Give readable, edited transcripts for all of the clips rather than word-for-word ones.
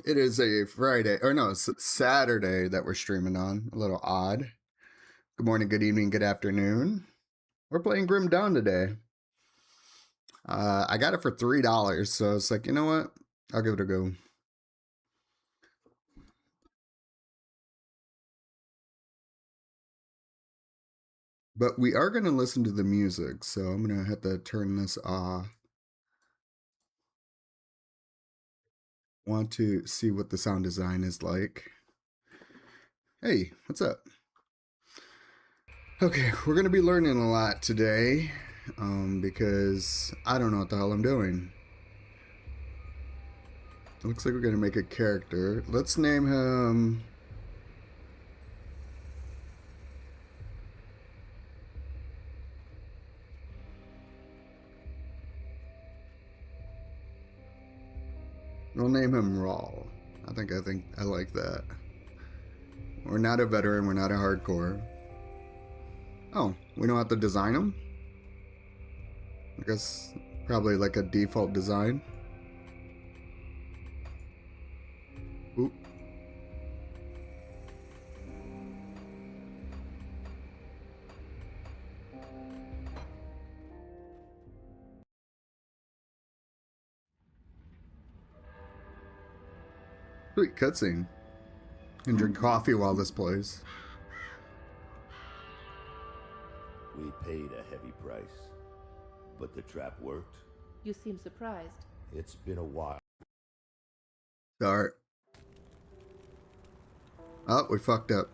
It is a Friday, or no, it's Saturday that we're streaming on. A little odd. Good morning, good evening, good afternoon. We're playing Grim Dawn today. I got it for $3, so it's like, you know what? I'll give it a go. But we are going to listen to the music, so I'm going to have to turn this off. Want to see what the sound design is like. Hey, what's up? Okay, we're going to be learning a lot today because I don't know what the hell I'm doing. It looks like we're going to make a character. Let's name him... We'll name him Rawl. I think I like that. We're not a veteran, we're not a hardcore. Oh, we don't have to design him? I guess probably like a default design. Oop. Sweet cutscene. And drink coffee while this plays. We paid a heavy price, but the trap worked. You seem surprised. It's been a while. Start. Oh, we fucked up.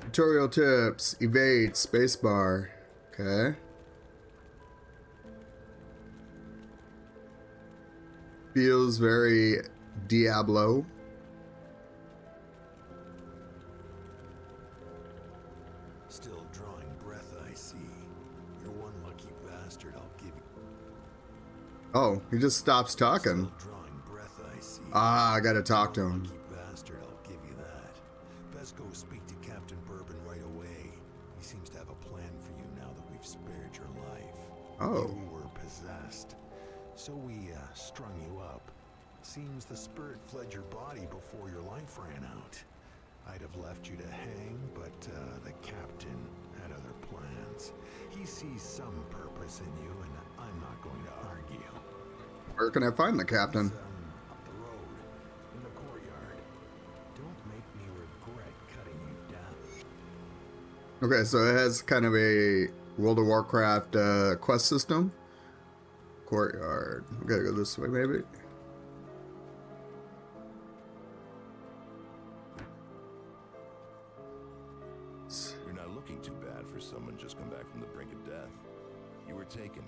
Tutorial tips. Evade. Spacebar. Okay. Feels very Diablo. Still drawing breath, I see. You're one lucky bastard, I'll give you. Oh, he just stops talking. Still drawing breath, I see. Ah, I gotta talk to him. Lucky bastard, I'll give you that. Best go speak to Captain Bourbon right away. He seems to have a plan for you now that we've spared your life. Oh. You were possessed. So we strung you up. Seems the spirit fled your body before your life ran out. I'd have left you to hang, but the captain had other plans. He sees some purpose in you, and I'm not going to argue. Where can I find the captain? Up the road, in the courtyard. Don't make me regret cutting you down. Okay, so it has kind of a World of Warcraft quest system. Courtyard. We gotta go this way, maybe. You're not looking too bad for someone just come back from the brink of death. You were taken,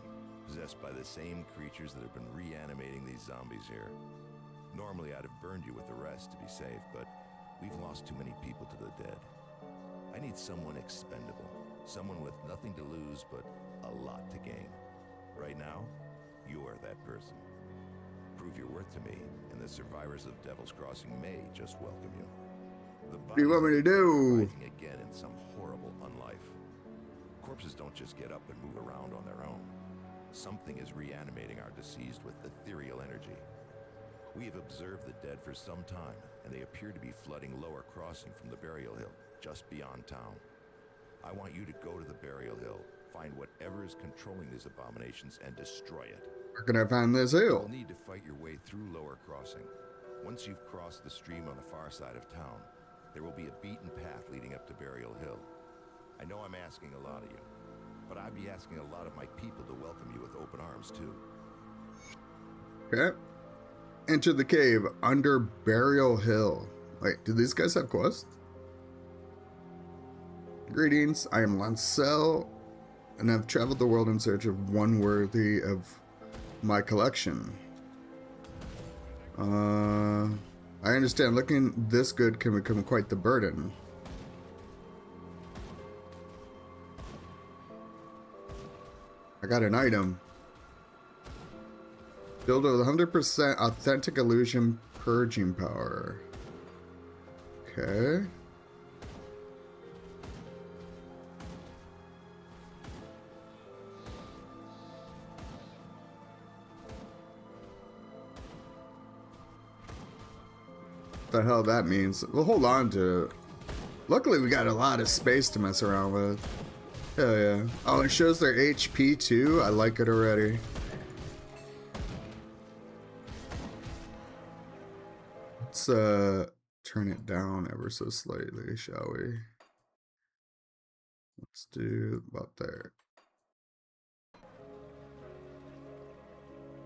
possessed by the same creatures that have been reanimating these zombies here. Normally I'd have burned you with the rest to be safe, but we've lost too many people to the dead. I need someone expendable, someone with nothing to lose but a lot to gain. Right now, you're that person. Prove your worth to me, and the survivors of Devil's Crossing may just welcome you. What do you want me to do? Rising again in some horrible unlife. Corpses don't just get up and move around on their own. Something is reanimating our deceased with ethereal energy. We have observed the dead for some time, and they appear to be flooding Lower Crossing from the Burial Hill, just beyond town. I want you to go to the Burial Hill, find whatever is controlling these abominations, and destroy it. Where can I find this hill? You'll need to fight your way through Lower Crossing. Once you've crossed the stream on the far side of town, there will be a beaten path leading up to Burial Hill. I know I'm asking a lot of you, but I'd be asking a lot of my people to welcome you with open arms, too. Okay. Enter the cave under Burial Hill. Wait, do these guys have quests? Greetings, I am Lancel, and I've traveled the world in search of one worthy of my collection. I understand looking this good can become quite the burden. I got an item. Build with 100% authentic illusion purging power. Okay. the hell that means. We'll hold on to it. Luckily, we got a lot of space to mess around with. Hell yeah. Oh, it shows their HP too. I like it already. Let's turn it down ever so slightly, shall we? Let's do about there.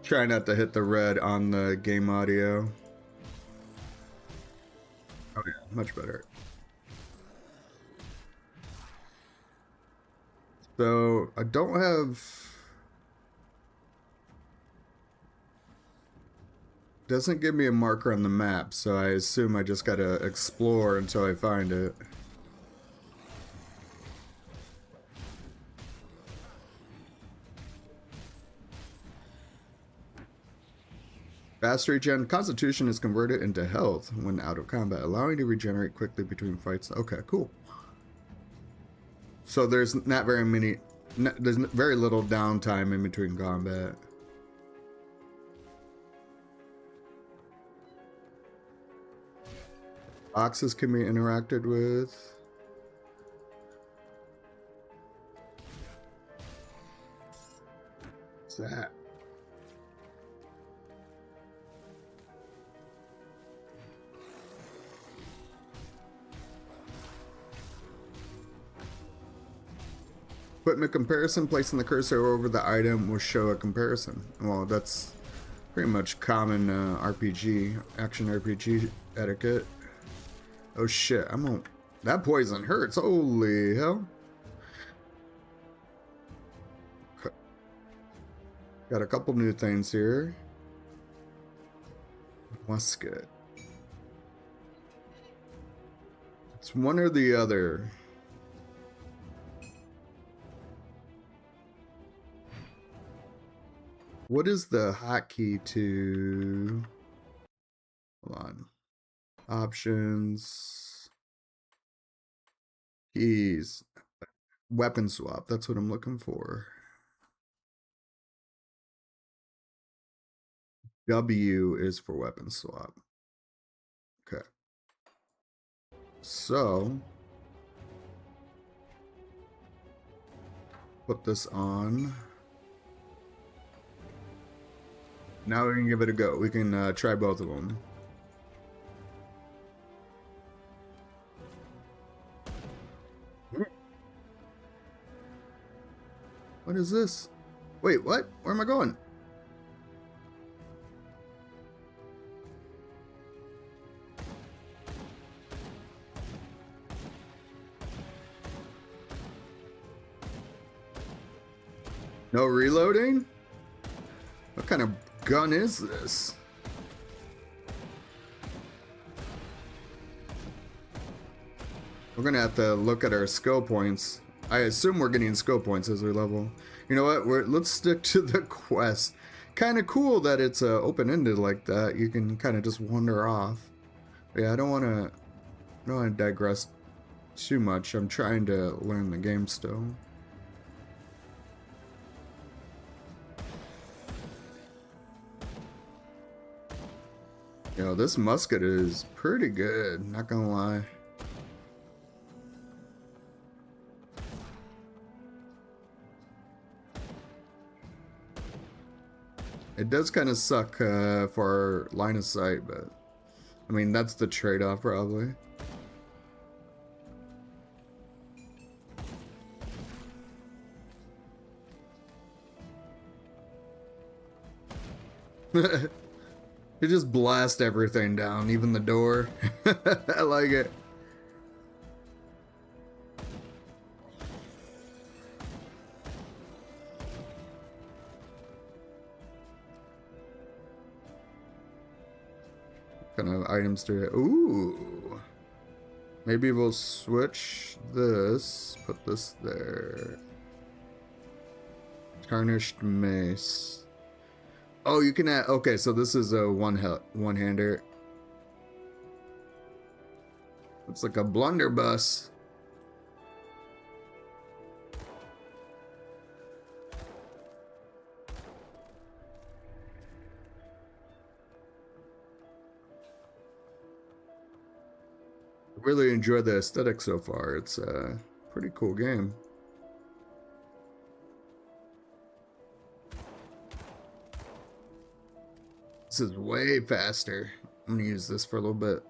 Try not to hit the red on the game audio. Oh yeah, much better. So I don't have... Doesn't give me a marker on the map, so I assume I just gotta explore until I find it. Fast regen. Constitution is converted into health when out of combat, allowing you to regenerate quickly between fights. Okay, cool. So there's not very many... There's very little downtime in between combat. Boxes can be interacted with. What's that? Equipment comparison. Placing the cursor over the item will show a comparison. Well, that's pretty much common RPG, action RPG etiquette. Oh shit, I'm on... That poison hurts, holy hell. Okay. Got a couple new things here. Musket. It's one or the other. What is the hotkey to... Hold on. Options. Keys. Weapon swap. That's what I'm looking for. W is for weapon swap. Okay. So. Put this on. Now we can give it a go. We can try both of them. What is this? Wait, what? Where am I going? No reloading? What kind of gun is this? We're gonna have to look at our skill points. I assume we're getting skill points as we level. You know what? Let's stick to the quest. Kind of cool that it's open-ended like that. You can kind of just wander off. But yeah, I don't want to digress too much. I'm trying to learn the game still. Yo, this musket is pretty good, not gonna lie. It does kind of suck for line of sight, but I mean, that's the trade-off probably. You just blast everything down, even the door. I like it. Kind of items to it. Ooh. Maybe we'll switch this. Put this there. Tarnished mace. Oh, you can add... Okay, so this is a one-hander. It's like a blunderbuss. really enjoy the aesthetic so far. It's a pretty cool game. This is way faster. I'm gonna use this for a little bit.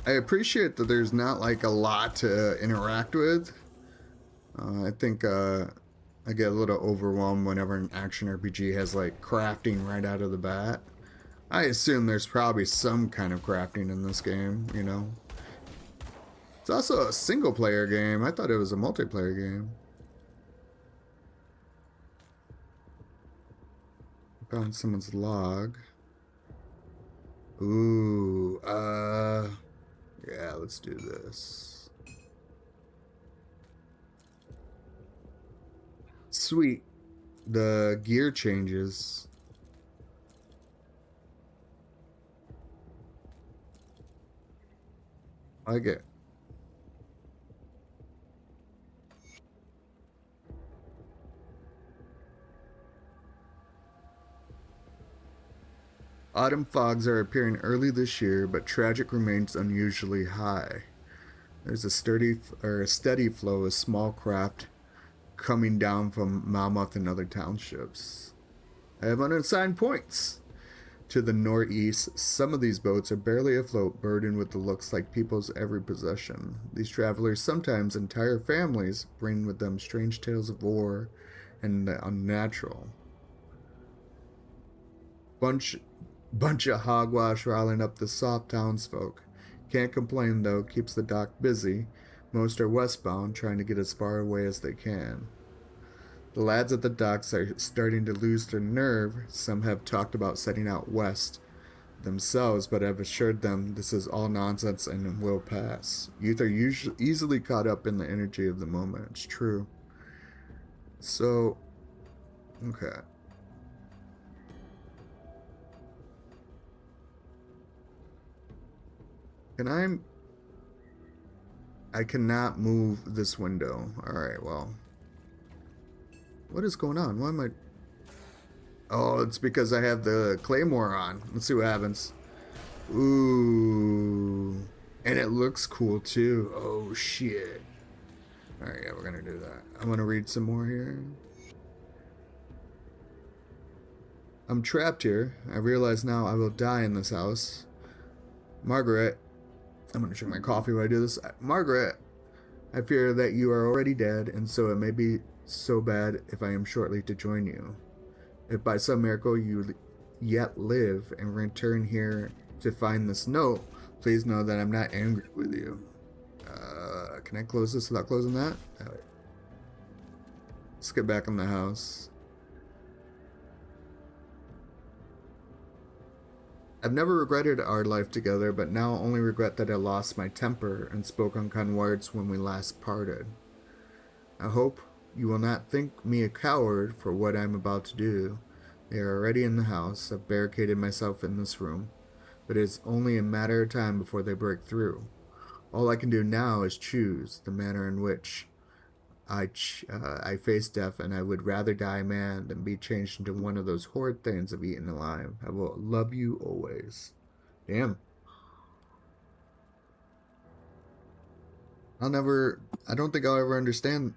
I appreciate that there's not like a lot to interact with. I think I get a little overwhelmed whenever an action RPG has like crafting right out of the bat. I assume there's probably some kind of crafting in this game, you know. It's also a single player game. I thought it was a multiplayer game. Found someone's log. Ooh, yeah, let's do this. Sweet. The gear changes. I like it. Autumn fogs are appearing early this year, but tragic remains unusually high. There's a steady flow of small craft coming down from Malmouth and other townships. I have unassigned points. To the northeast, some of these boats are barely afloat, burdened with the looks like people's every possession. These travelers, sometimes entire families, bring with them strange tales of war and the unnatural. Bunch of hogwash riling up the soft townsfolk. Can't complain though, keeps the dock busy. Most are westbound, trying to get as far away as they can. The lads at the docks are starting to lose their nerve. Some have talked about setting out west themselves, but I've assured them this is all nonsense and will pass. Youth are easily caught up in the energy of the moment. It's true. So, okay. I cannot move this window. Alright, well. What is going on? Why am I... Oh, it's because I have the claymore on. Let's see what happens. Ooh. And it looks cool too. Oh, shit. Alright, yeah, we're gonna do that. I'm gonna read some more here. I'm trapped here. I realize now I will die in this house. Margaret... I'm gonna drink my coffee while I do this. Margaret, I fear that you are already dead, and so it may be so bad if I am shortly to join you. If by some miracle you yet live and return here to find this note, please know that I'm not angry with you. Can I close this without closing that? Oh, wait. Let's get back in the house. I've never regretted our life together, but now only regret that I lost my temper and spoke unkind words when we last parted. I hope you will not think me a coward for what I'm about to do. They are already in the house. I've barricaded myself in this room, but it's only a matter of time before they break through. All I can do now is choose the manner in which I face death, and I would rather die a man than be changed into one of those horrid things of eaten alive. I will love you always. Damn. I don't think I'll ever understand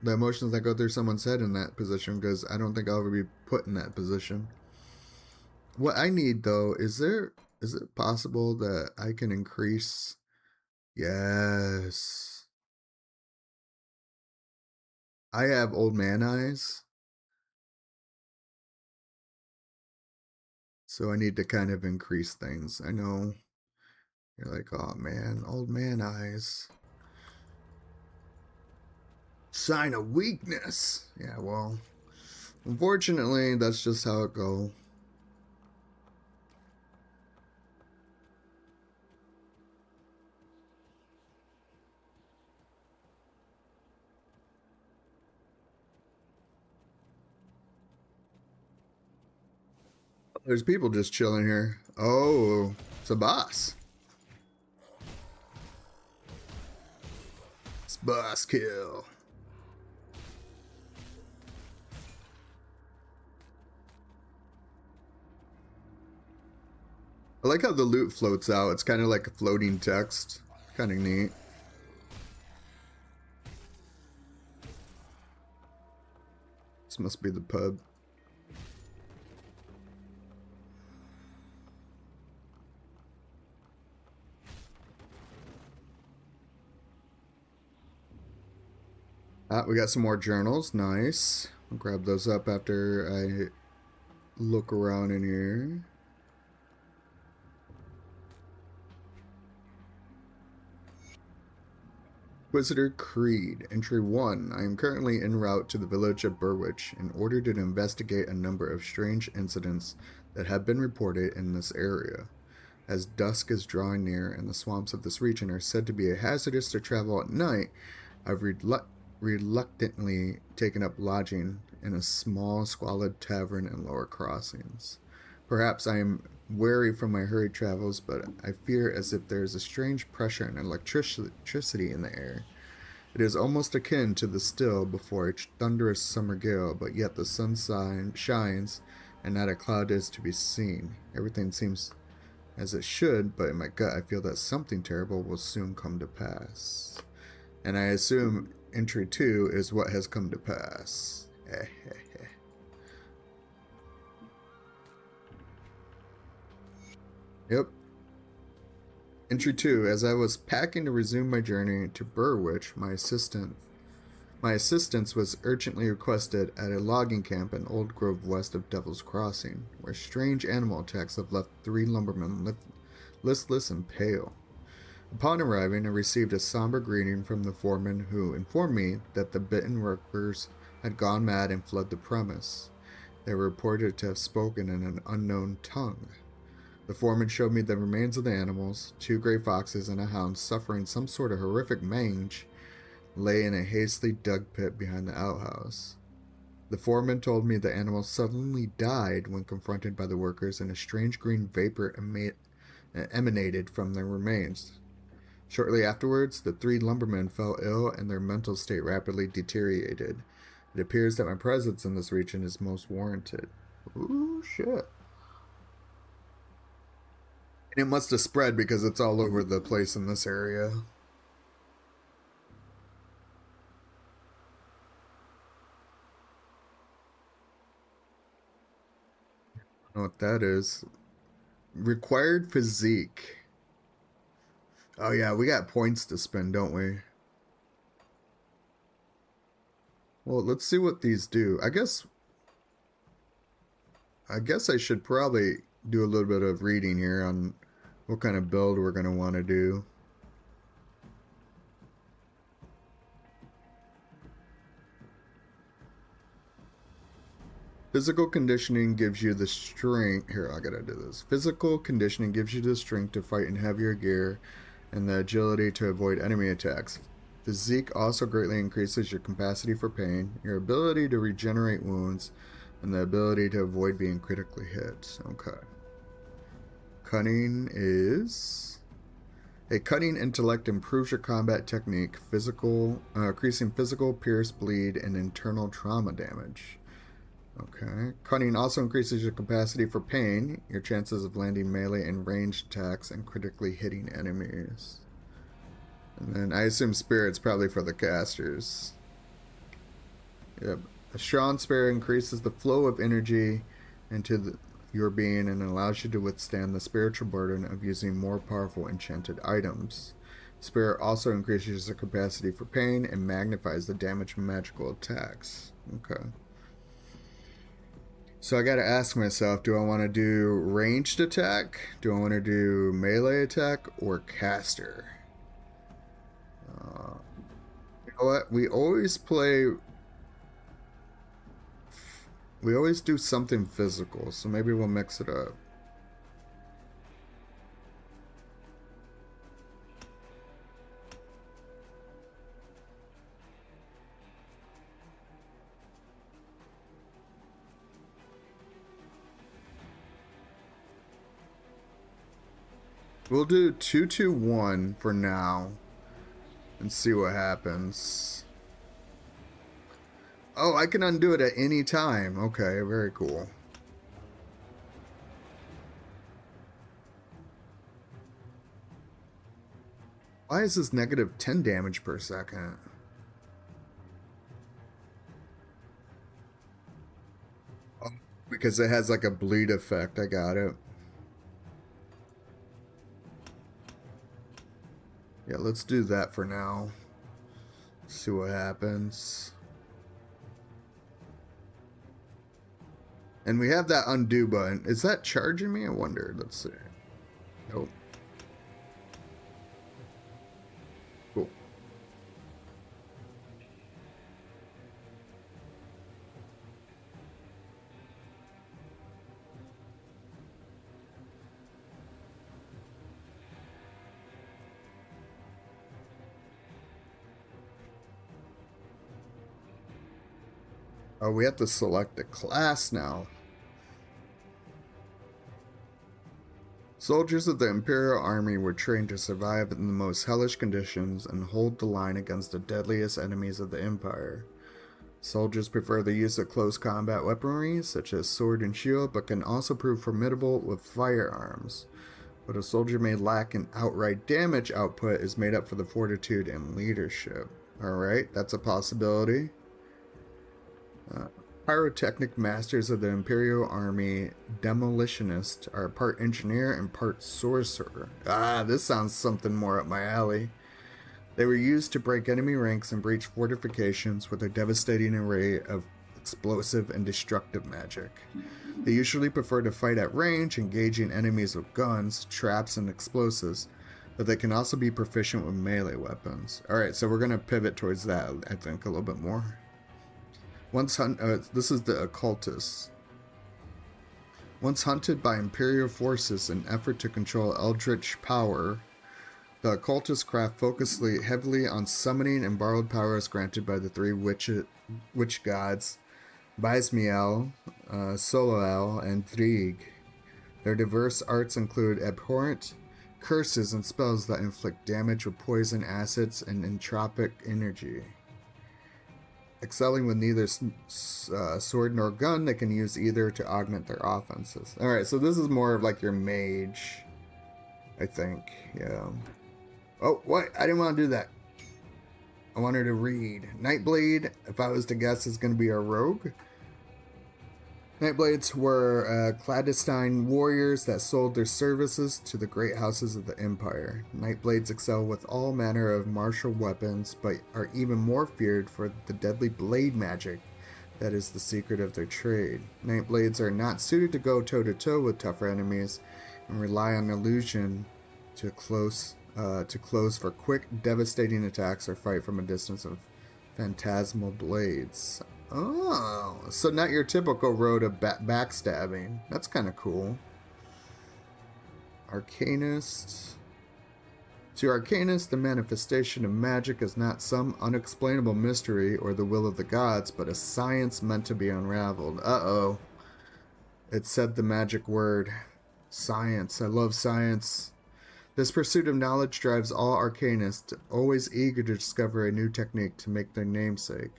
the emotions that go through someone's head in that position, because I don't think I'll ever be put in that position. What I need though, is it possible that I can increase? Yes. I have old man eyes, so I need to kind of increase things. I know you're like, oh man, old man eyes. Sign of weakness. Yeah, well, Unfortunately, that's just how it goes. There's people just chilling here. Oh, it's a boss. It's boss kill. I like how the loot floats out. It's kind of like a floating text. Kind of neat. This must be the pub. We got some more journals. Nice. I'll grab those up after I look around in here. Inquisitor Creed, Entry 1. I am currently en route to the village of Burwich in order to investigate a number of strange incidents that have been reported in this area. As dusk is drawing near and the swamps of this region are said to be hazardous to travel at night, I've reluctantly taken up lodging in a small, squalid tavern in Lower Crossings. Perhaps I am wary from my hurried travels, but I fear as if there is a strange pressure and electricity in the air. It is almost akin to the still before a thunderous summer gale, but yet the sun shines, and not a cloud is to be seen. Everything seems as it should, but in my gut I feel that something terrible will soon come to pass. And I assume Entry 2 is what has come to pass. Yep. Entry 2. As I was packing to resume my journey to Burwich, my assistance was urgently requested at a logging camp in Old Grove west of Devil's Crossing, where strange animal attacks have left 3 lumbermen listless and pale. Upon arriving, I received a somber greeting from the foreman, who informed me that the bitten workers had gone mad and fled the premise. They were reported to have spoken in an unknown tongue. The foreman showed me the remains of the animals. 2 gray foxes and a hound suffering some sort of horrific mange lay in a hastily dug pit behind the outhouse. The foreman told me the animals suddenly died when confronted by the workers, and a strange green vapor emanated from their remains. Shortly afterwards, the 3 lumbermen fell ill and their mental state rapidly deteriorated. It appears that my presence in this region is most warranted. Ooh, shit. And it must have spread because it's all over the place in this area. I don't know what that is. Required physique. Oh yeah, we got points to spend, don't we? Well, let's see what these do. I guess I should probably do a little bit of reading here on what kind of build we're going to want to do. Physical conditioning gives you the strength. Here, I gotta do this. Physical conditioning gives you the strength to fight in heavier gear and the agility to avoid enemy attacks. Physique also greatly increases your capacity for pain, your ability to regenerate wounds, and the ability to avoid being critically hit. Okay. Cunning is... A cunning intellect improves your combat technique, increasing physical, pierce, bleed, and internal trauma damage. Okay. Cunning also increases your capacity for pain, your chances of landing melee and ranged attacks, and critically hitting enemies. And then I assume Spirit's probably for the casters. Yep. A strong spirit increases the flow of energy into your being and allows you to withstand the spiritual burden of using more powerful enchanted items. Spirit also increases the capacity for pain and magnifies the damage of magical attacks. Okay. So I gotta ask myself, do I want to do ranged attack? Do I want to do melee attack or caster? You know what? We always play We always do something physical, so maybe we'll mix it up. We'll do 2-2-1 for now and see what happens. Oh, I can undo it at any time. Okay, very cool. Why is this negative 10 damage per second? Oh, because it has like a bleed effect. I got it. Yeah, let's do that for now. See what happens. And we have that undo button. Is that charging me? I wonder. Let's see. Nope. Cool. Oh, we have to select a class now. Soldiers of the Imperial Army were trained to survive in the most hellish conditions and hold the line against the deadliest enemies of the Empire. Soldiers prefer the use of close combat weaponry, such as sword and shield, but can also prove formidable with firearms. But a soldier may lack an outright damage output is made up for the fortitude and leadership. Alright, that's a possibility. Pyrotechnic masters of the Imperial Army demolitionists are part engineer and part sorcerer. Ah, this sounds something more up my alley. They were used to break enemy ranks and breach fortifications with a devastating array of explosive and destructive magic. They usually prefer to fight at range, engaging enemies with guns, traps, and explosives, but they can also be proficient with melee weapons. Alright, so we're going to pivot towards that, I think, a little bit more. This is the occultist. Once hunted by Imperial forces in effort to control eldritch power, the occultist craft focused heavily on summoning and borrowed powers granted by the three witch gods, Baismiel, Soloel, and Thrieg. Their diverse arts include abhorrent curses and spells that inflict damage with poison, acids, and entropic energy. Excelling with neither sword nor gun, they can use either to augment their offenses. Alright, so this is more of like your mage, I think. Yeah. Oh, what? I didn't want to do that. I wanted to read. Nightblade, if I was to guess, is going to be a rogue. Nightblades were clandestine warriors that sold their services to the great houses of the Empire. Nightblades excel with all manner of martial weapons, but are even more feared for the deadly blade magic that is the secret of their trade. Nightblades are not suited to go toe-to-toe with tougher enemies and rely on illusion to close for quick, devastating attacks or fight from a distance of phantasmal blades. Oh, so not your typical road of backstabbing. That's kind of cool. Arcanist. To Arcanist, the manifestation of magic is not some unexplainable mystery or the will of the gods, but a science meant to be unraveled. Uh-oh. It said the magic word. Science. I love science. This pursuit of knowledge drives all Arcanists, always eager to discover a new technique to make their namesake.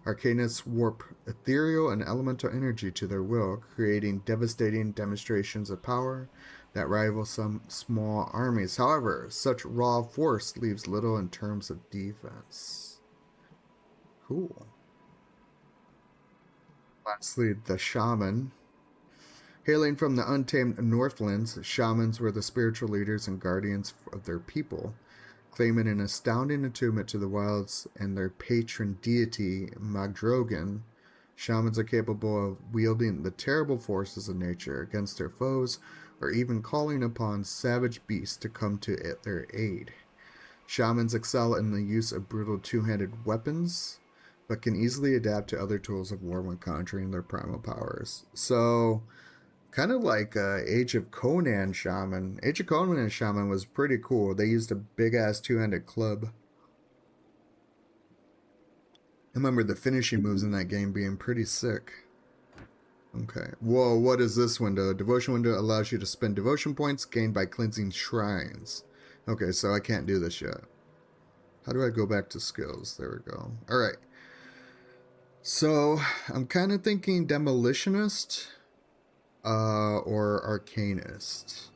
Arcanists warp ethereal and elemental energy to their will, creating devastating demonstrations of power that rival some small armies. However, such raw force leaves little in terms of defense. Cool. Lastly, the shaman. Hailing from the untamed Northlands, shamans were the spiritual leaders and guardians of their people, claiming an astounding attunement to the wilds and their patron deity, Magdrogan. Shamans are capable of wielding the terrible forces of nature against their foes, or even calling upon savage beasts to come to their aid. Shamans excel in the use of brutal two-handed weapons, but can easily adapt to other tools of war when conjuring their primal powers. So, kind of like Age of Conan Shaman. Age of Conan Shaman was pretty cool. They used a big ass two-handed club. I remember the finishing moves in that game being pretty sick. Okay. Whoa, what is this window? Devotion window allows you to spend devotion points gained by cleansing shrines. Okay, so I can't do this yet. How do I go back to skills? There we go. Alright. So, I'm kind of thinking Demolitionist or Arcanist.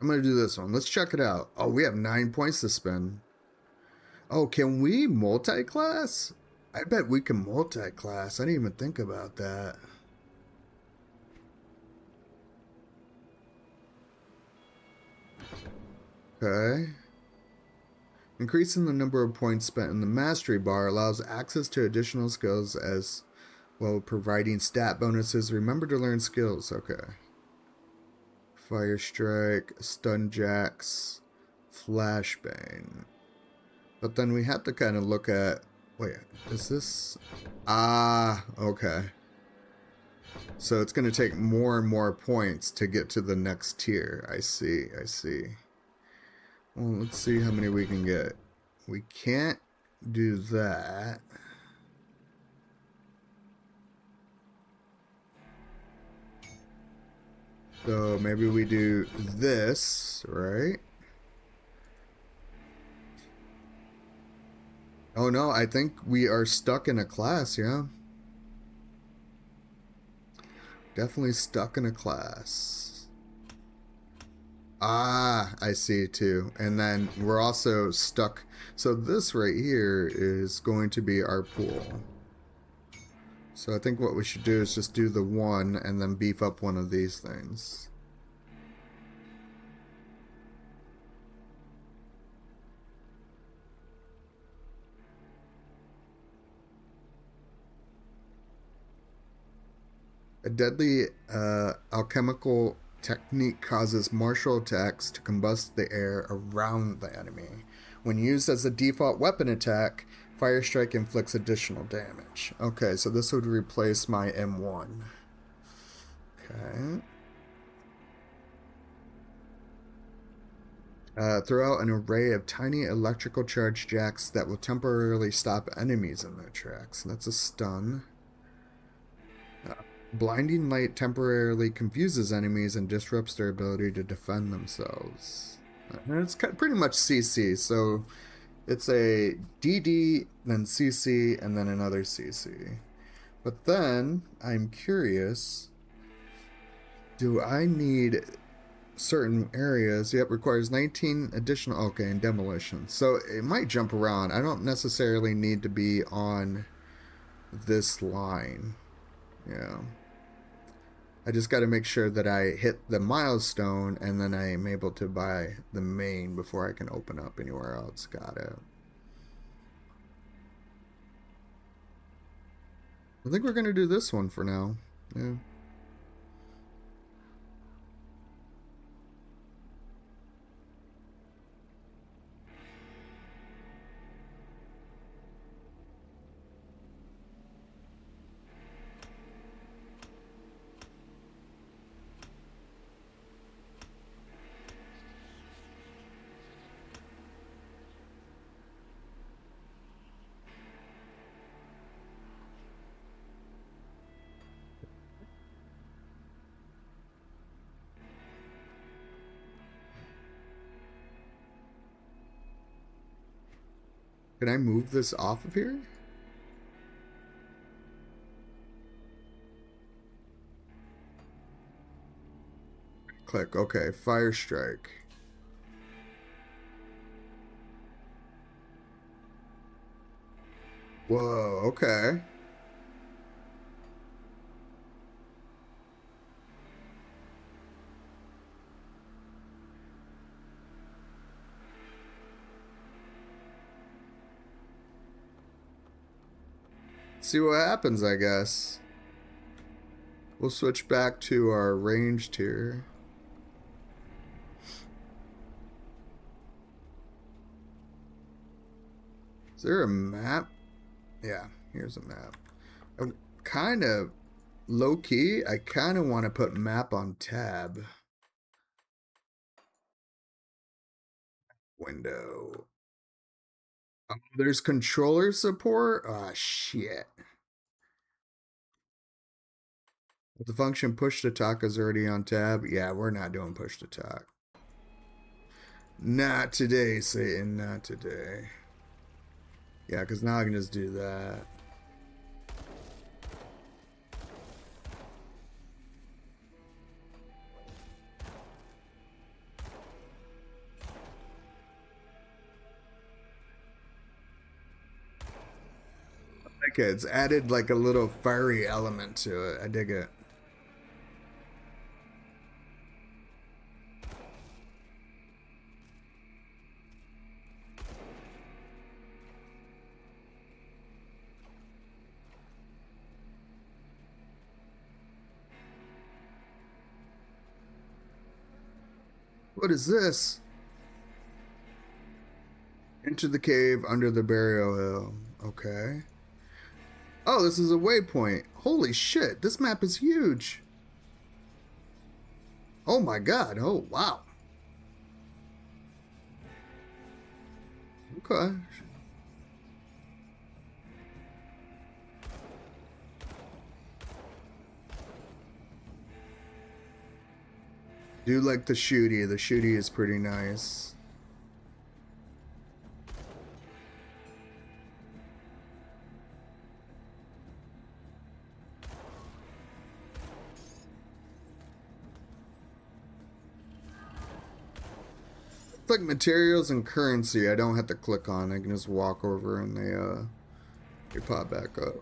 I'm going to do this one. Let's check it out. Oh, we have 9 points to spend. Oh, can we multi-class? I bet we can multi-class. I didn't even think about that. Okay. Increasing the number of points spent in the mastery bar allows access to additional skills as well, providing stat bonuses. Remember to learn skills. Okay. Fire Strike, Stun Jacks, Flashbang. But then we have to kind of look at... Wait, is this... Ah, okay. So it's going to take more and more points to get to the next tier. I see, I see. Well, let's see how many we can get. We can't do that. So maybe we do this, right? Oh no, I think we are stuck in a class, yeah. Definitely stuck in a class. Ah, I see too. And then we're also stuck. So this right here is going to be our pool. So I think what we should do is just do the one and then beef up one of these things. A deadly alchemical technique causes martial attacks to combust the air around the enemy. When used as a default weapon attack, Fire Strike inflicts additional damage. Okay, so this would replace my M1. Okay. Throw out an array of tiny electrical charge jacks that will temporarily stop enemies in their tracks. That's a stun. Blinding light temporarily confuses enemies and disrupts their ability to defend themselves. And it's pretty much CC, so it's a DD, then CC, and then another CC. But then, I'm curious, do I need certain areas? Yep, requires 19 additional, okay, and demolition. So it might jump around. I don't necessarily need to be on this line. Yeah. I just got to make sure that I hit the milestone and then I am able to buy the main before I can open up anywhere else. Got it. I think we're going to do this one for now. Yeah. Can I move this off of here? Click. Okay, Fire Strike. Whoa, okay. See what happens, I guess. We'll switch back to our ranged here. Is there a map? Yeah, here's a map. I'm kind of low-key, I kind of want to put map on tab. Window. Oh, there's controller support? Ah, shit. The function push to talk is already on tab. Yeah, we're not doing push to talk. Not today, Satan. Not today. Yeah, because now I can just do that. Okay, it's added like a little fiery element to it. I dig it. What is this? Enter the cave under the burial hill. Okay. Oh, this is a waypoint. Holy shit, this map is huge. Oh my god. Oh, wow. Okay. Do like the shooty. The shooty is pretty nice. It's like materials and currency. I don't have to click on. I can just walk over and they pop back up.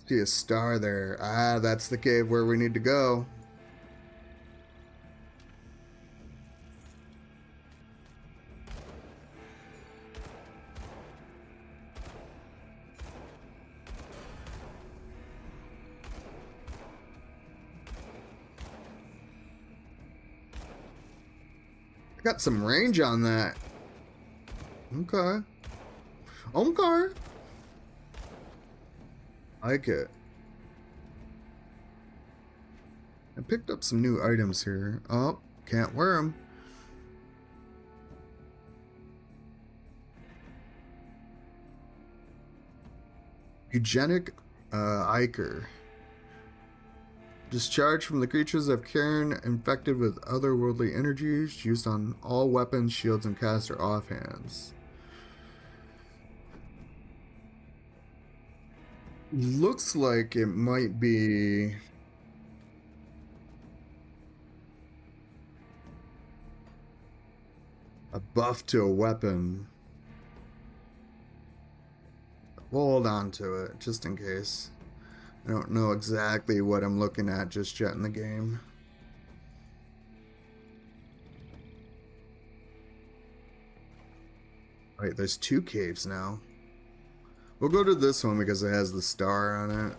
See a star there. Ah, that's the cave where we need to go. I got some range on that. Okay. Okay. Like it. I picked up some new items here. Oh, can't wear them. Eugenic Iker. Discharged from the creatures of Cairn infected with otherworldly energies, used on all weapons, shields, and caster offhands. Looks like it might be a buff to a weapon. We'll hold on to it, just in case. I don't know exactly what I'm looking at just yet in the game. Wait, there's two caves now. We'll go to this one because it has the star on it.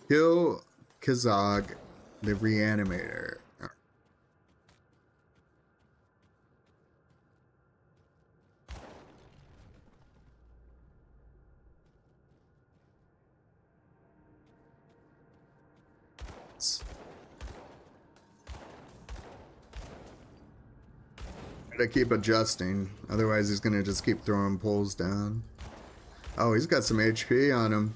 Kill Kazog, the Reanimator. gotta keep adjusting. Otherwise, he's gonna just keep throwing poles down. Oh, he's got some HP on him.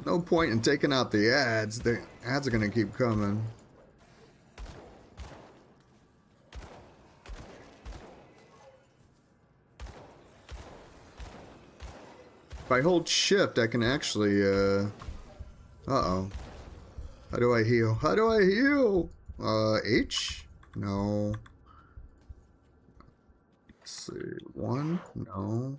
No point in taking out the ads. The ads are gonna keep coming. If I hold shift, I can actually, uh-oh. How do I heal? How do I heal? H? No. Let's see. 1? No.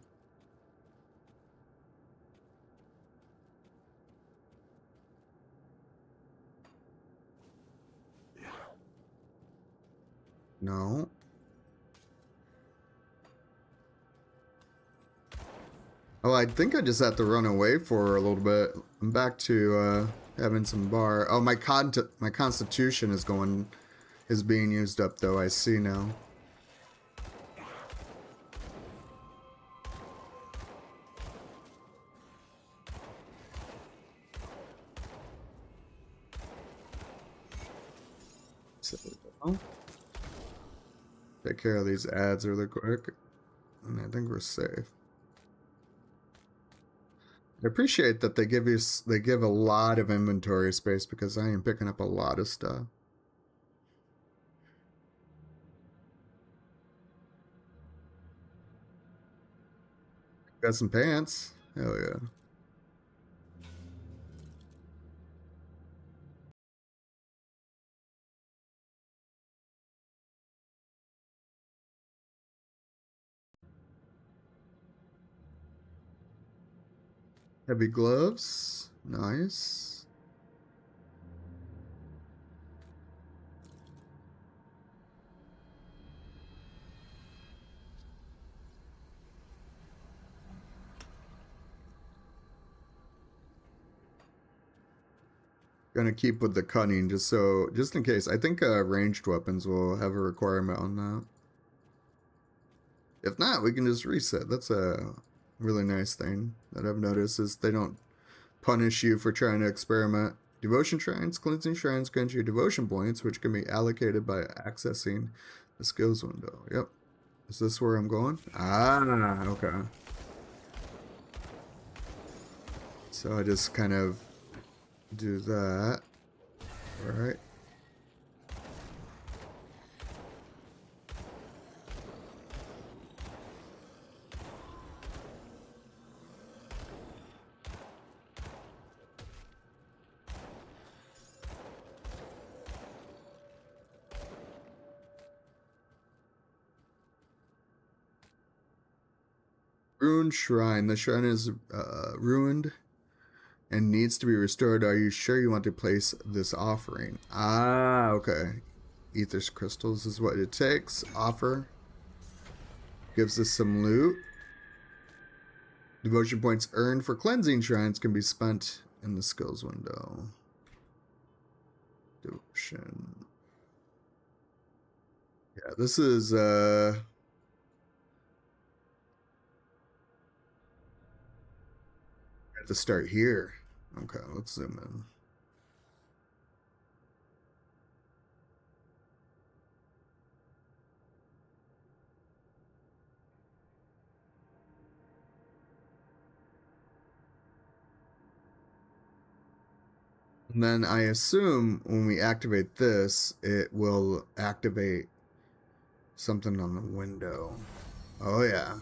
No. Oh, I think I just have to run away for a little bit. I'm back to having some bar. Oh, my constitution is being used up though. I see now. So, take care of these ads really quick, and I think we're safe. I appreciate that they give a lot of inventory space because I am picking up a lot of stuff. Got some pants. Hell yeah. Heavy gloves. Nice. Gonna keep with the cutting just in case. I think ranged weapons will have a requirement on that. If not, we can just reset. That's a really nice thing that I've noticed is they don't punish you for trying to experiment. Devotion shrines, cleansing shrines grant you devotion points, which can be allocated by accessing the skills window. Yep. Is this where I'm going? Ah, okay. So I just kind of do that. All right. Ruined shrine. The shrine is ruined and needs to be restored. Are you sure you want to place this offering? Ah, okay. Aether's crystals is what it takes. Offer. Gives us some loot. Devotion points earned for cleansing shrines can be spent in the skills window. Devotion. Yeah, this is I have to start here. Okay, let's zoom in. And then I assume when we activate this, it will activate something on the window. Oh yeah.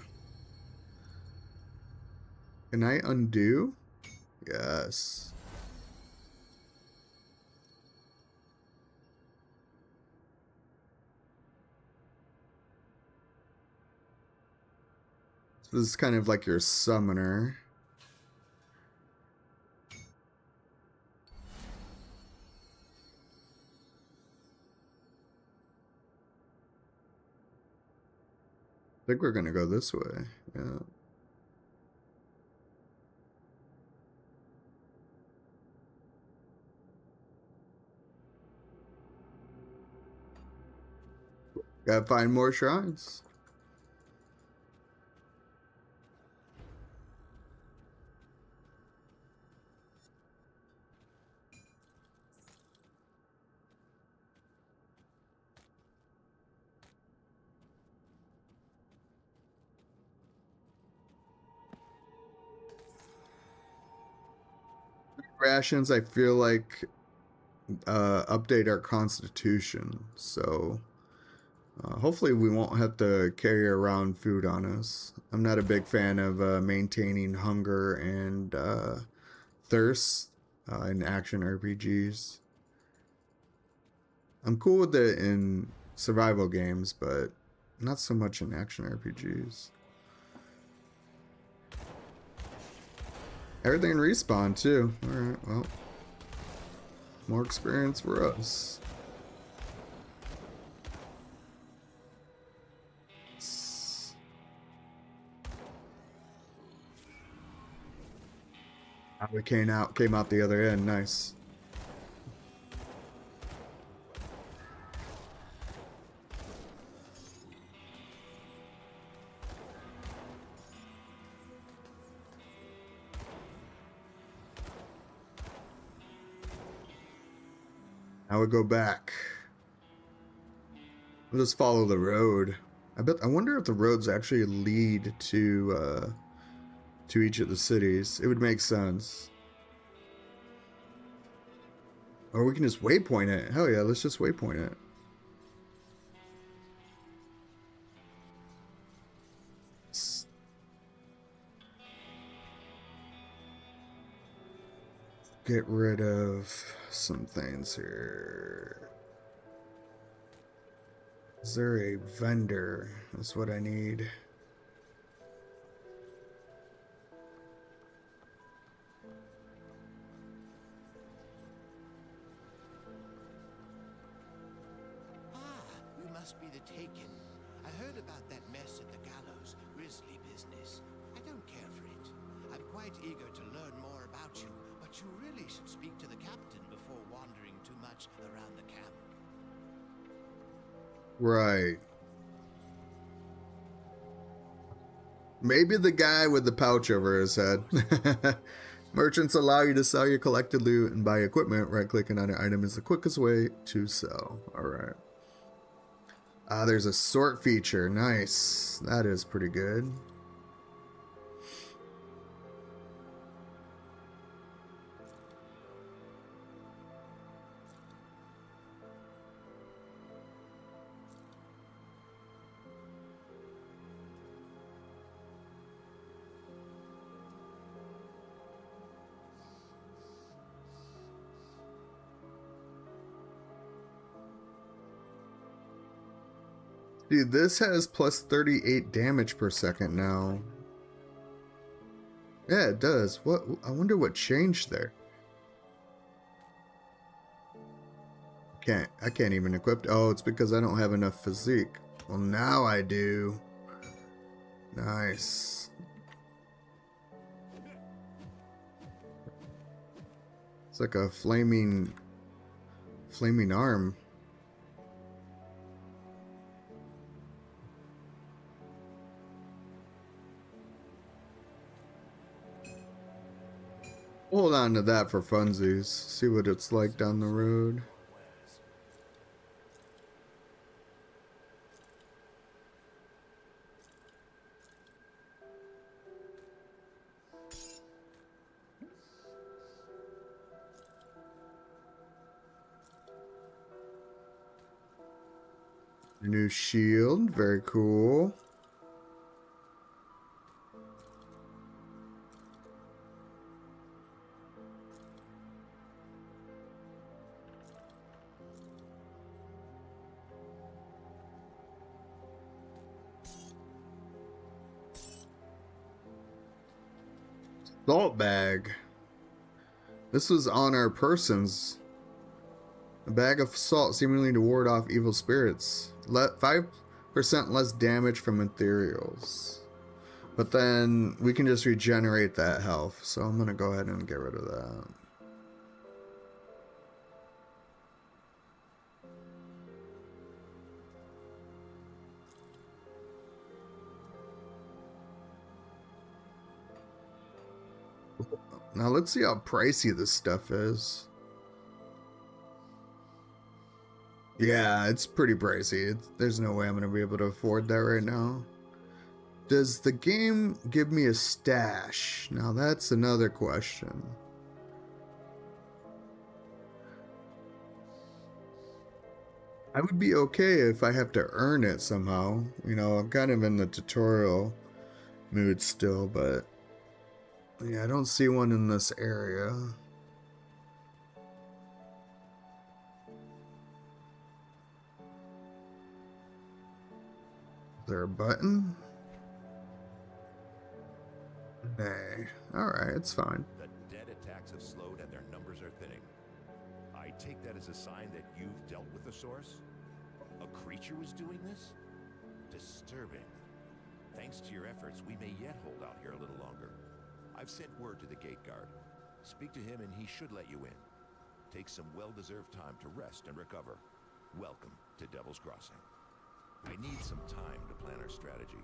Can I undo? Yes. So this is kind of like your summoner. I think we're gonna go this way. Yeah. Gotta find more shrines. Rations, I feel like, update our constitution, so hopefully we won't have to carry around food on us. I'm not a big fan of maintaining hunger and thirst in action RPGs. I'm cool with it in survival games, but not so much in action RPGs. Everything respawn too. Alright, well. More experience for us. We came out the other end. Nice. Now we go back. We'll just follow the road. I wonder if the roads actually lead to each of the cities. It would make sense. Or we can just waypoint it. Hell yeah, let's just waypoint it. Get rid of some things here. Is there a vendor? That's what I need. You must be the Taken. I heard about that mess at the gallows, grisly business. I don't care for it. I'm quite eager to learn more about you, but you really should speak to the captain before wandering too much around the camp. Right. Maybe the guy with the pouch over his head. Merchants allow you to sell your collected loot and buy equipment. Right-clicking on an item is the quickest way to sell. Alright. There's a sort feature. Nice. That is pretty good. Dude, this has plus 38 damage per second now. Yeah, it does. What? I wonder what changed there. I can't even equip. Oh, it's because I don't have enough physique. Well, now I do. Nice. It's like a flaming arm. Hold on to that for funsies. See what it's like down the road. New shield, very cool. Salt bag. This was on our persons. A bag of salt seemingly to ward off evil spirits. 5% less damage from ethereals. But then we can just regenerate that health. So I'm going to go ahead and get rid of that. Now let's see how pricey this stuff is. Yeah, it's pretty pricey. There's no way I'm going to be able to afford that right now. Does the game give me a stash? Now that's another question. I would be okay if I have to earn it somehow. You know, I'm kind of in the tutorial mood still, but yeah, I don't see one in this area. Is there a button? Nay. Alright, it's fine. The dead attacks have slowed and their numbers are thinning. I take that as a sign that you've dealt with the source? A creature was doing this? Disturbing. Thanks to your efforts, we may yet hold out here a little longer. I've sent word to the gate guard. Speak to him and he should let you in. Take some well-deserved time to rest and recover. Welcome to Devil's Crossing. I need some time to plan our strategy.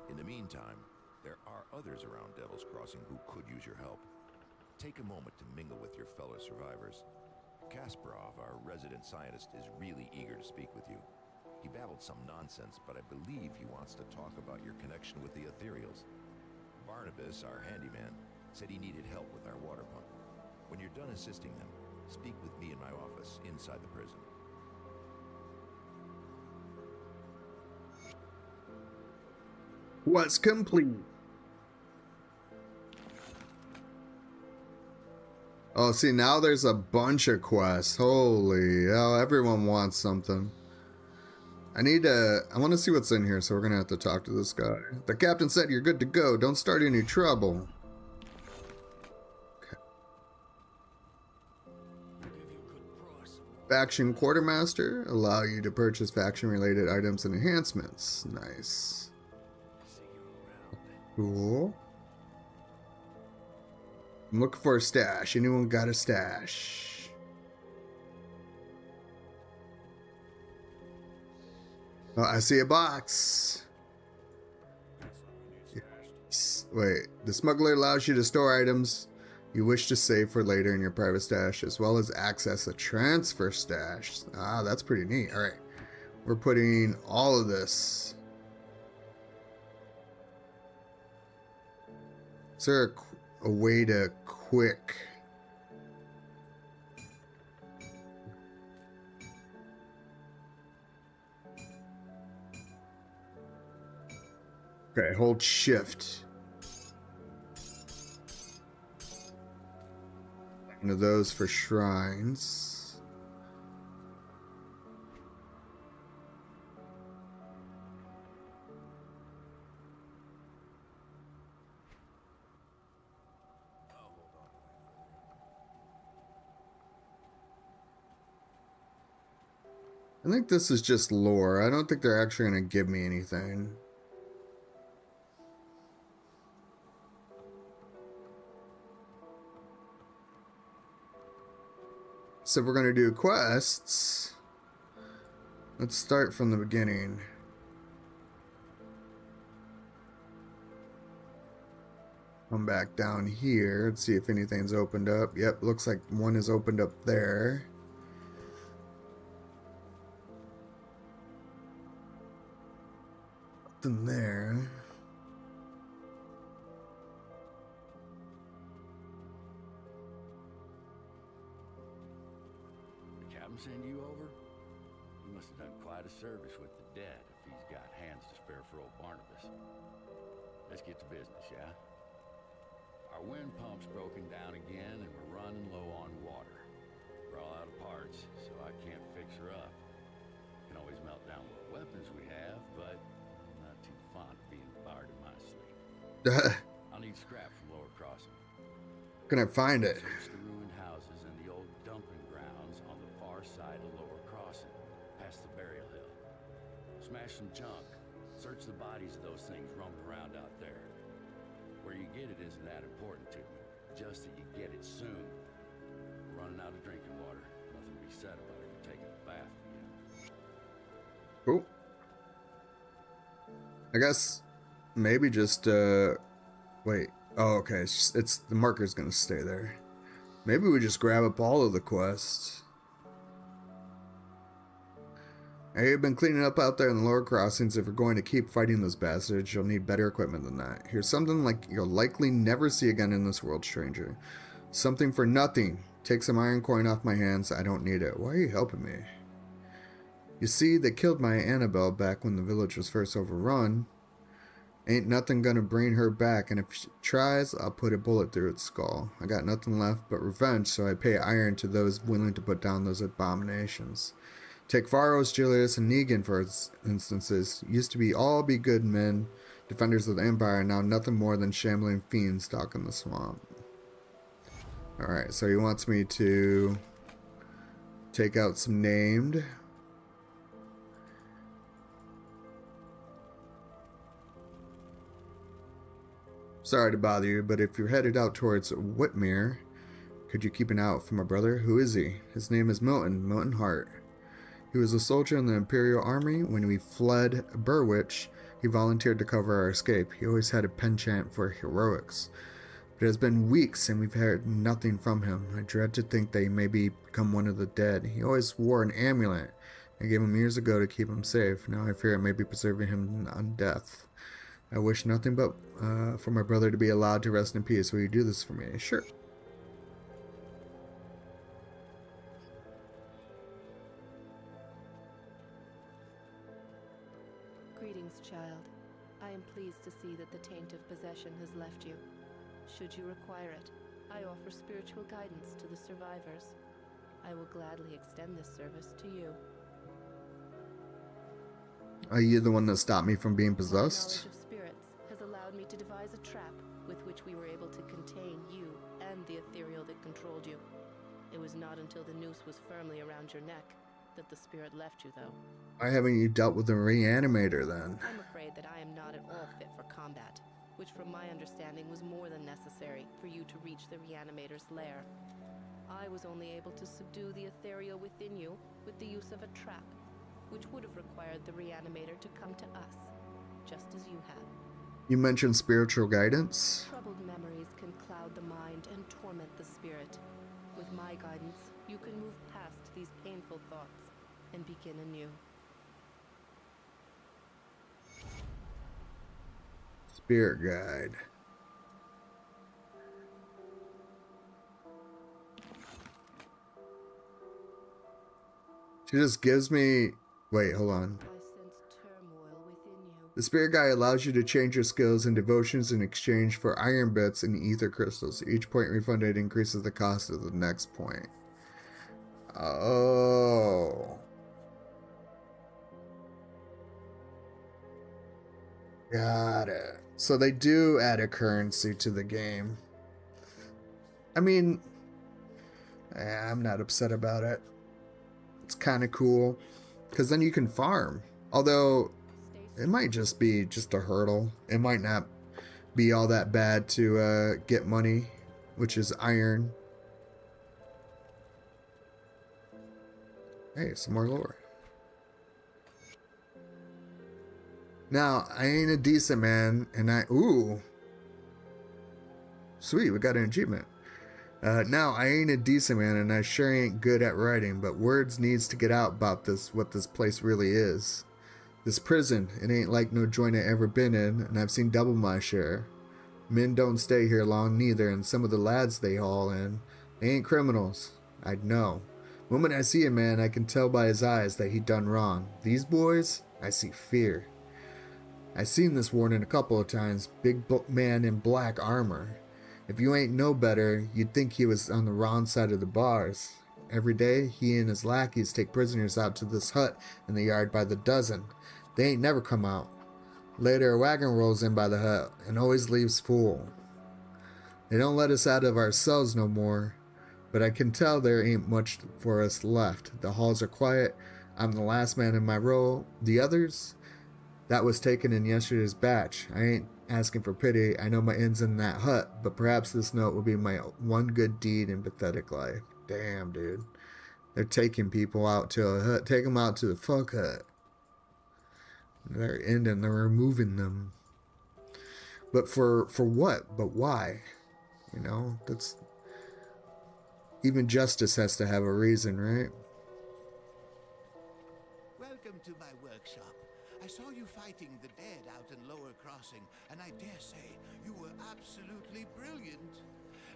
In the meantime, there are others around Devil's Crossing who could use your help. Take a moment to mingle with your fellow survivors. Kasparov, our resident scientist, is really eager to speak with you. He babbled some nonsense, but I believe he wants to talk about your connection with the Ethereals. Barnabas, our handyman, said he needed help with our water pump. When you're done assisting them, speak with me in my office inside the prison. What's complete? Oh, see, now there's a bunch of quests. Holy hell, everyone wants something. I want to see what's in here, so we're going to have to talk to this guy. The captain said you're good to go. Don't start any trouble. Okay. Faction Quartermaster. Allow you to purchase faction-related items and enhancements. Nice. Cool. I'm looking for a stash. Anyone got a stash? Oh, I see a box. Wait, the smuggler allows you to store items you wish to save for later in your private stash, as well as access a transfer stash. Ah, that's pretty neat. All right, we're putting all of this. Is there a way to quick? Okay, hold shift. One of those for shrines. I think this is just lore. I don't think they're actually going to give me anything. So we're going to do quests. Let's start from the beginning. Come back down here and see if anything's opened up. Yep, looks like one is opened up there. Nothing there. Send you over? He must have done quite a service with the dead if he's got hands to spare for old Barnabas. Let's get to business, yeah? Our wind pump's broken down again and we're running low on water. We're all out of parts, so I can't fix her up. Can always melt down what weapons we have, but I'm not too fond of being fired in my sleep. I'll need scrap from Lower Crossing. Can I find it? Search the ruined houses and the old dumping grounds on the far side of Lower Crossing, past the burial hill. Smash some junk. Search the bodies of those things roaming around out there. Where you get it isn't that important to me. Just that you get it soon. We're running out of drinking water. Nothing to be said about it for taking a bath again. Cool. I guess maybe just wait. Oh, okay. It's the marker's gonna stay there. Maybe we just grab up all of the quests. Hey, you've been cleaning up out there in the lower crossings. If we're going to keep fighting those bastards, you'll need better equipment than that. Here's something like you'll likely never see again in this world, stranger. Something for nothing. Take some iron coin off my hands. I don't need it. Why are you helping me? You see, they killed my Annabelle back when the village was first overrun. Ain't nothing gonna bring her back, and if she tries, I'll put a bullet through its skull. I got nothing left but revenge, so I pay iron to those willing to put down those abominations. Take Varos, Julius, and Negan for instances. Used to be good men, defenders of the Empire, and now nothing more than shambling fiends stalking the swamp. Alright, so he wants me to take out some named. Sorry to bother you, but if you're headed out towards Whitmere, could you keep an eye out for my brother? Who is he? His name is Milton Hart. He was a soldier in the Imperial Army. When we fled Burwich, he volunteered to cover our escape. He always had a penchant for heroics. But it has been weeks and we've heard nothing from him. I dread to think that he may become one of the dead. He always wore an amulet I gave him years ago to keep him safe. Now I fear it may be preserving him on death. I wish nothing but for my brother to be allowed to rest in peace. Will you do this for me? Sure. Greetings, child. I am pleased to see that the taint of possession has left you. Should you require it, I offer spiritual guidance to the survivors. I will gladly extend this service to you. Are you the one that stopped me from being My possessed? knowledge of spirits has allowed me to devise a trap with which we were able to contain you and the ethereal that controlled you. It was not until the noose was firmly around your neck that the spirit left you, though. Why haven't you dealt with a reanimator then? I'm afraid that I am not at all fit for combat, which from my understanding was more than necessary for you to reach the reanimator's lair. I was only able to subdue the ethereal within you with the use of a trap, which would have required the reanimator to come to us, just as you have. You mentioned spiritual guidance. Troubled memories can cloud the mind and torment the spirit. With my guidance, you can move past these painful thoughts and begin anew. Spirit guide. She just gives me... Wait, hold on. I sense turmoil within you. The spirit guide allows you to change your skills and devotions in exchange for iron bits and ether crystals. Each point refunded increases the cost of the next point. Oh. Got it. So they do add a currency to the game. I mean, I'm not upset about it. It's kind of cool. Because then you can farm. Although, it might just be just a hurdle. It might not be all that bad to get money, which is iron. Hey, some more lore. Now, I ain't a decent man, and ooh. Sweet, we got an achievement. Now, I ain't a decent man, and I sure ain't good at writing, but words needs to get out about this, what this place really is. This prison, it ain't like no joint I ever been in, and I've seen double my share. Men don't stay here long neither, and some of the lads they haul in, they ain't criminals. I'd know. Moment I see a man, I can tell by his eyes that he done wrong. These boys, I see fear. I seen this warning a couple of times, big man in black armor. If you ain't no better, you'd think he was on the wrong side of the bars. Every day, he and his lackeys take prisoners out to this hut in the yard by the dozen. They ain't never come out. Later, a wagon rolls in by the hut and always leaves full. They don't let us out of our cells no more, but I can tell there ain't much for us left. The halls are quiet. I'm the last man in my row. The others? That was taken in yesterday's batch. I ain't asking for pity. I know my end's in that hut, but perhaps this note will be my one good deed in pathetic life. Damn, dude. They're taking people out to a hut. Take them out to the fuck hut. They're ending. They're removing them. But for what? But why? You know, that's... Even justice has to have a reason, right? Welcome to my workshop. I saw you fighting the dead out in Lower Crossing, and I dare say you were absolutely brilliant.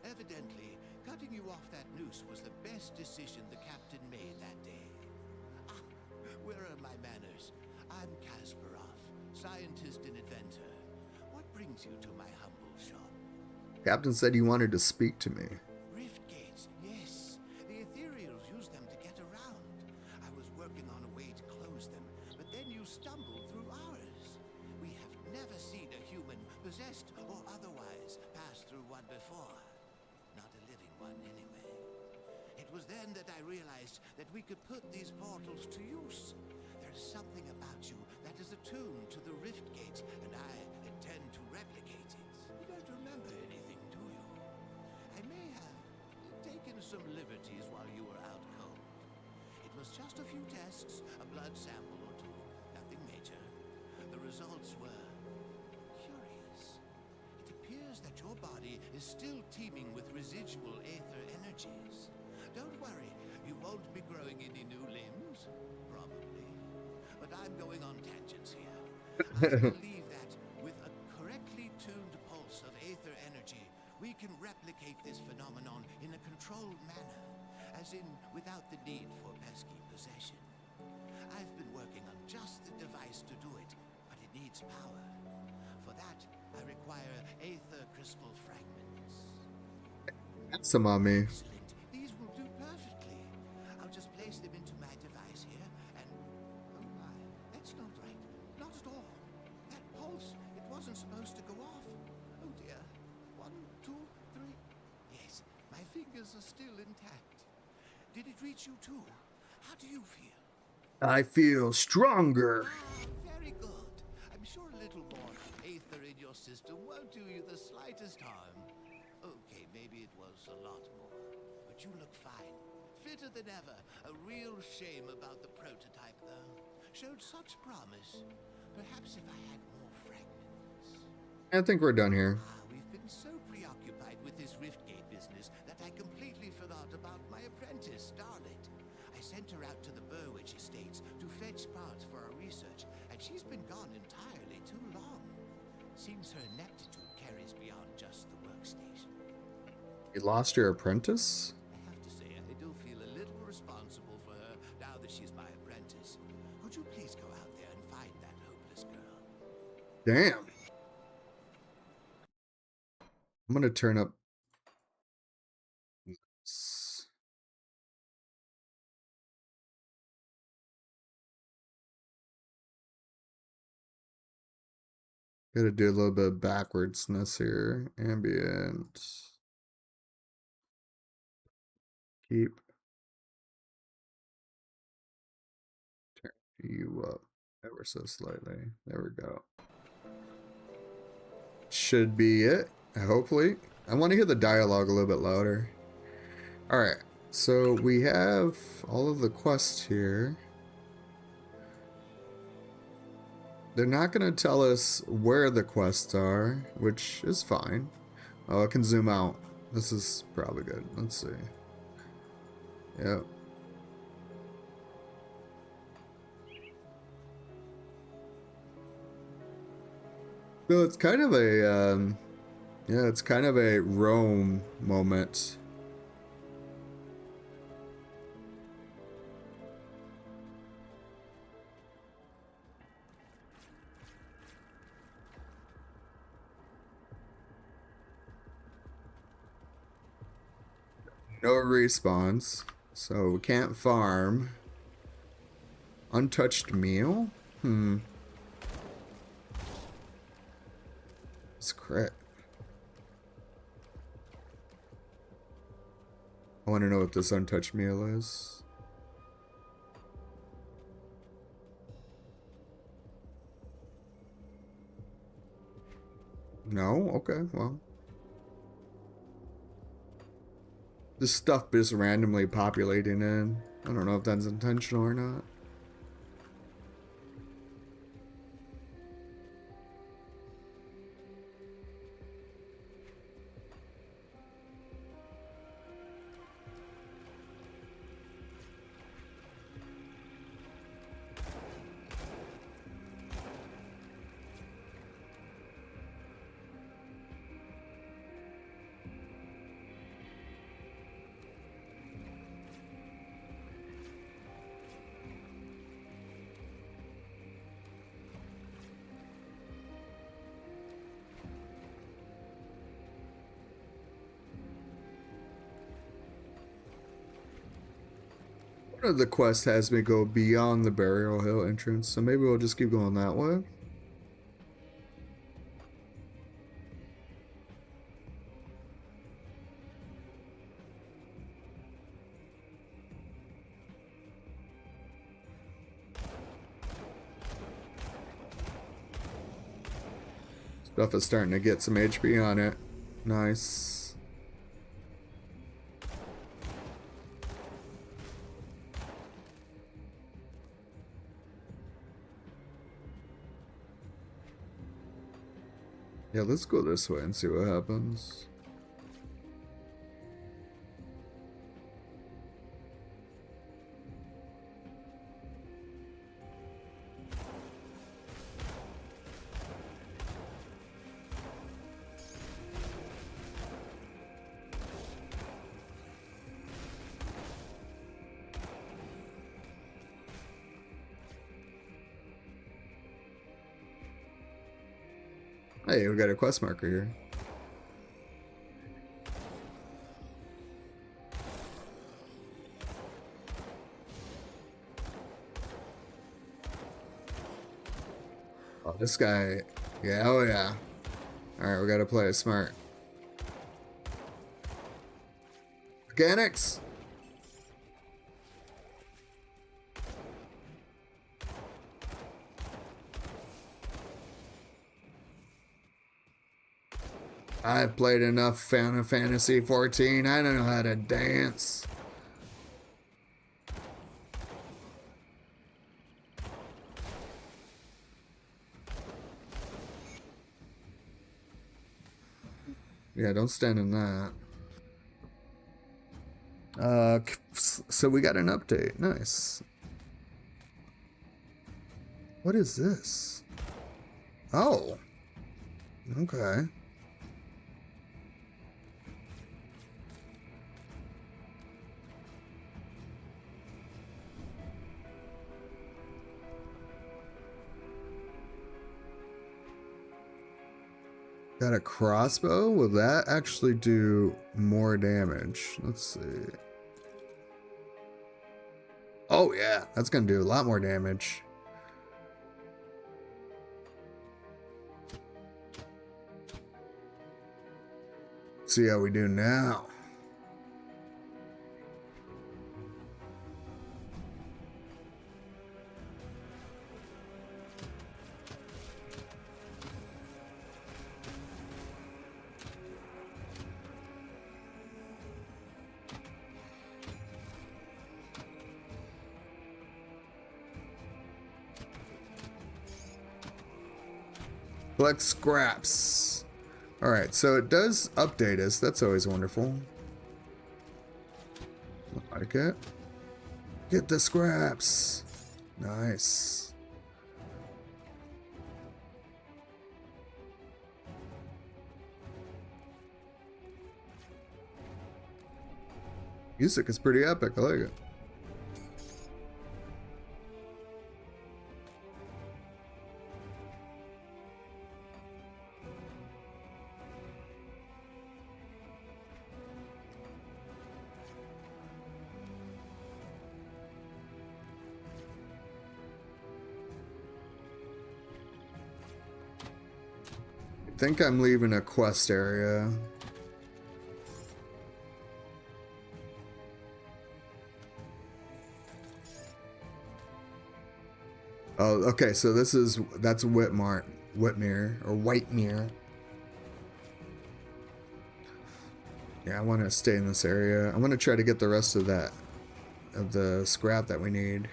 Evidently, cutting you off that noose was the best decision the captain made that day. Ah, we're my manners. I'm Kasparov, scientist and inventor. What brings you to my humble shop? Captain said you wanted to speak to me. Rift gates, yes. The Ethereals use them to get around. I was working on a way to close them, but then you stumbled through ours. We have never seen a human, possessed or otherwise, pass through one before. Not a living one, anyway. It was then that I realized that we could put these portals to use. There's something about you that is attuned to the Rift Gate, and I intend to replicate it. You don't remember anything, do you? I may have taken some liberties while you were out cold. It was just a few tests, a blood sample or two, nothing major. The results were curious. It appears that your body is still teeming with residual aether energies. Don't worry, you won't be growing any new limbs, probably. But I'm going on tangents here. I believe that with a correctly tuned pulse of aether energy, we can replicate this phenomenon in a controlled manner, as in without the need for pesky possession. I've been working on just the device to do it, but it needs power. For that, I require aether crystal fragments. That's some on me. Excellent. These will do perfectly. I'll just place them into my device here, and oh my, that's not right. Not at all. That pulse, it wasn't supposed to go off. Oh dear. 1, 2, 3. Yes, my fingers are still intact. Did it reach you too? How do you feel? I feel stronger. Ah, very good. I'm sure a little more aether in your system won't do you the slightest harm. Okay, maybe it was a lot more. But you look fine. Fitter than ever. A real shame about the prototype, though. Showed such promise. Perhaps if I had more fragments. I think we're done here. We've been so preoccupied with this Riftgate business that I completely forgot about my apprentice, Starlet. I sent her out to the Burwich Estates to fetch parts for our research, and she's been gone entirely too long. Seems her ineptitude carries beyond just the workstation. You lost your apprentice? I have to say, I do feel a little responsible for her now that she's my apprentice. Could you please go out there and find that hopeless girl? Damn. I'm gonna turn up. Gotta do a little bit of backwardsness here. Ambient. Keep. Turn you up ever so slightly. There we go. Should be it, hopefully. I want to hear the dialogue a little bit louder. Alright, so we have all of the quests here. They're not going to tell us where the quests are, which is fine. Oh, I can zoom out. This is probably good. Let's see. Yep. So it's kind of a, yeah, it's kind of a Rome moment. No respawns, so we can't farm. Untouched meal? It's crit. I want to know what this untouched meal is. No? Okay, well. This stuff is randomly populating in. I don't know if that's intentional or not. One of the quest has me go beyond the Burial Hill entrance, so maybe we'll just keep going that way. Stuff is starting to get some HP on it. Nice. Yeah, let's go this way and see what happens. Hey, we got a quest marker here. Oh, this guy. Yeah, oh yeah. Alright, we gotta play it smart. Mechanics! I've played enough Final Fantasy 14. I don't know how to dance. Yeah, don't stand in that. So we got an update. Nice. What is this? Oh. Okay. Got a crossbow? Will that actually do more damage? Let's see. Oh yeah, that's gonna do a lot more damage. Let's see how we do now. Collect scraps. Alright, so it does update us. That's always wonderful. I like it. Get the scraps. Nice. Music is pretty epic. I like it. I think I'm leaving a quest area. Oh, okay, so that's Whitmere or Whitemere. Yeah, I want to stay in this area. I want to try to get the rest of the scrap that we need.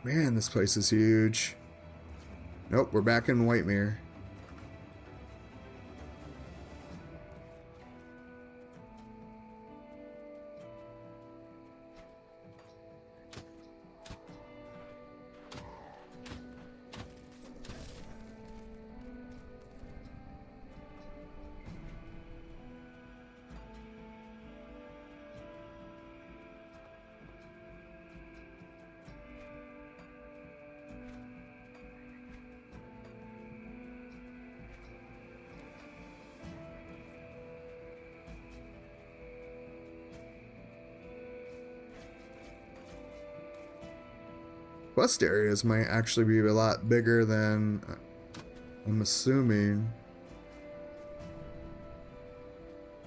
Man, this place is huge. Nope, we're back in Whitemere. quest areas might actually be a lot bigger than I'm assuming.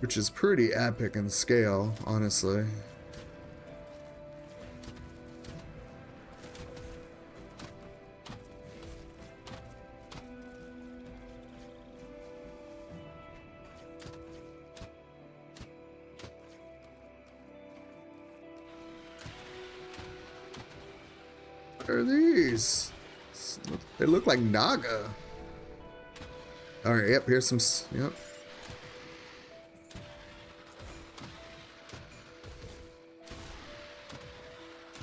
Which is pretty epic in scale, honestly. What are these? They look like Naga. Alright, yep, here's some... Yep.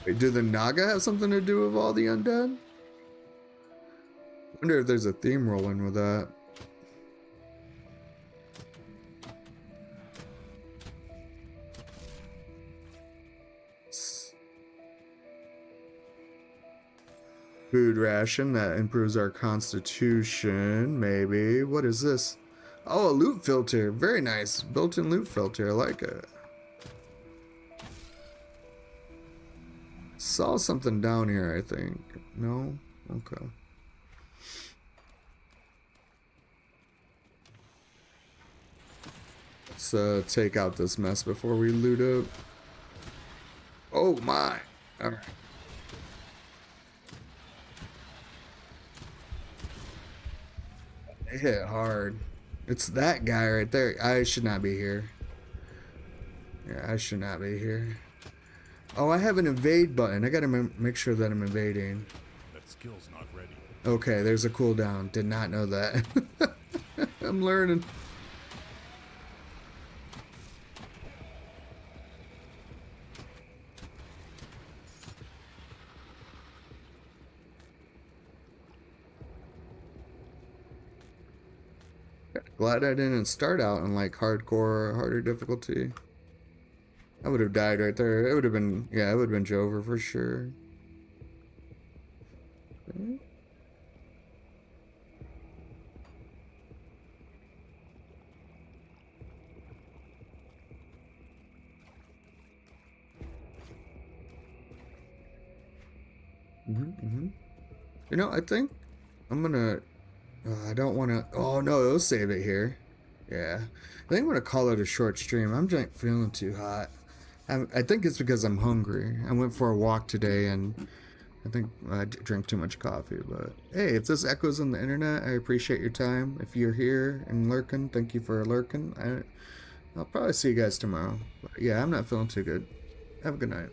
Wait, do the Naga have something to do with all the undead? I wonder if there's a theme rolling with that. Food ration that improves our constitution, maybe. What is this? Oh, a loot filter. Very nice. Built-in loot filter. I like it. Saw something down here, I think. No? Okay. Let's take out this mess before we loot up. Oh my! Alright. It hit hard. It's that guy right there. I should not be here. Yeah, I should not be here. Oh, I have an invade button. I gotta make sure that I'm invading. That skill's not ready. Okay, there's a cooldown. Did not know that. I'm learning. Glad I didn't start out in like hardcore or harder difficulty. I would have died right there. It would have been, yeah, it would have been Jover for sure. Okay. You know, I think I'm gonna. I don't want to. Oh no, it'll save it here. Yeah, I think I'm gonna call it a short stream. I'm just feeling too hot. I think it's because I'm hungry. I went for a walk today and I think I drank too much coffee. But hey, if this echoes on the internet, I appreciate your time. If you're here and lurking, thank you for lurking. I'll probably see you guys tomorrow. But yeah, I'm not feeling too good. Have a good night.